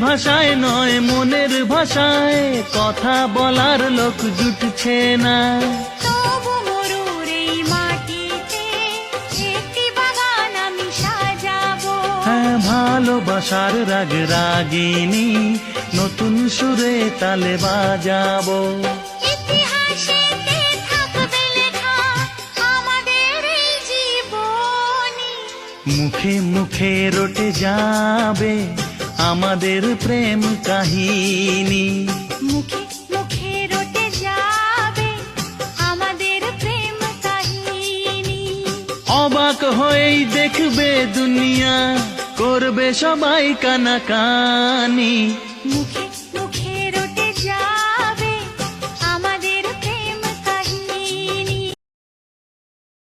ভাষায় নয় মনের ভাষায় কথা বলার লোক জুটছে না। তবু মরুর এই মাটিতে একটি বাগান আমি সাজাবো। হ্যাঁ, ভালোবাসার রাগ রাগিনী নতুন সুরে তালে বাজাবো। ইতিহাসেতে থাকবে লেখা আমাদের এই জীবনী। মুখে মুখে রটে যাবে আমাদের প্রেম কাহিনী। মুখে মুখে রটে যাবে আমাদের প্রেম কাহিনী। অবাক হয়েই দেখবে দুনিয়া, করবে সবাই কানাকানি। মুখে